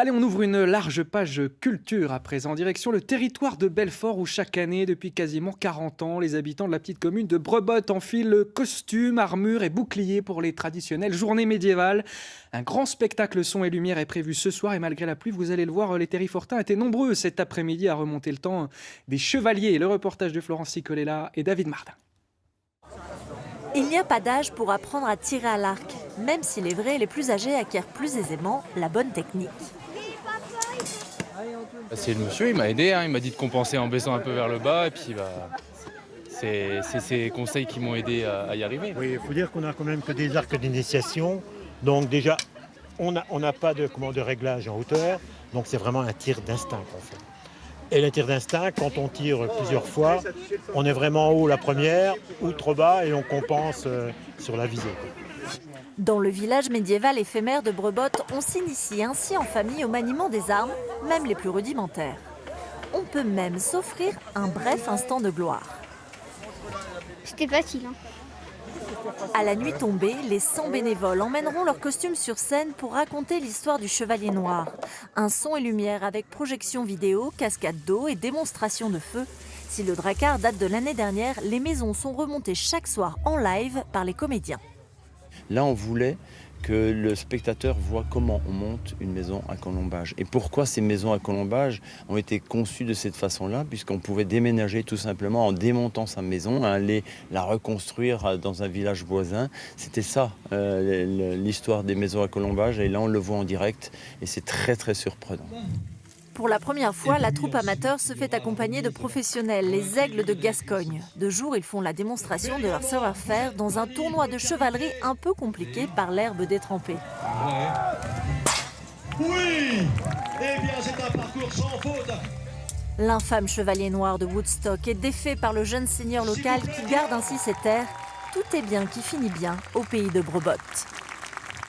Allez, on ouvre une large page culture à présent. Direction le territoire de Belfort où chaque année, depuis quasiment 40 ans, les habitants de la petite commune de Brebotte enfilent costumes, armures et boucliers pour les traditionnelles journées médiévales. Un grand spectacle son et lumière est prévu ce soir et malgré la pluie, vous allez le voir, les Terrifortains étaient nombreux cet après-midi à remonter le temps des chevaliers. Le reportage de Florence Sicolella et David Martin. Il n'y a pas d'âge pour apprendre à tirer à l'arc, même si les vrais et les plus âgés acquièrent plus aisément la bonne technique. C'est le monsieur, il m'a aidé, il m'a dit de compenser en baissant un peu vers le bas et puis c'est ces conseils qui m'ont aidé à y arriver. Oui, il faut dire qu'on a quand même que des arcs d'initiation, donc déjà on n'a pas de réglage en hauteur, donc c'est vraiment un tir d'instinct qu'on fait. Et le tir d'instinct, quand on tire plusieurs fois, on est vraiment en haut la première ou trop bas et on compense sur la visée. Dans le village médiéval éphémère de Brebotte, on s'initie ainsi en famille au maniement des armes, même les plus rudimentaires. On peut même s'offrir un bref instant de gloire. C'était facile. À la nuit tombée, les 100 bénévoles emmèneront leurs costumes sur scène pour raconter l'histoire du Chevalier Noir. Un son et lumière avec projection vidéo, cascade d'eau et démonstration de feu. Si le Drakkar date de l'année dernière, les maisons sont remontées chaque soir en live par les comédiens. Là, on voulait que le spectateur voit comment on monte une maison à colombage. Et pourquoi ces maisons à colombage ont été conçues de cette façon-là, puisqu'on pouvait déménager tout simplement en démontant sa maison, aller la reconstruire dans un village voisin. C'était ça, l'histoire des maisons à colombage. Et là, on le voit en direct et c'est très, très surprenant. Pour la première fois, la troupe amateur se fait accompagner de professionnels, les Aigles de Gascogne. De jour, ils font la démonstration de leur savoir-faire dans un tournoi de chevalerie un peu compliqué par l'herbe détrempée. Oui, eh bien c'est un parcours sans faute. L'infâme chevalier noir de Woodstock est défait par le jeune seigneur local qui garde ainsi ses terres. Tout est bien qui finit bien au pays de Brebotte.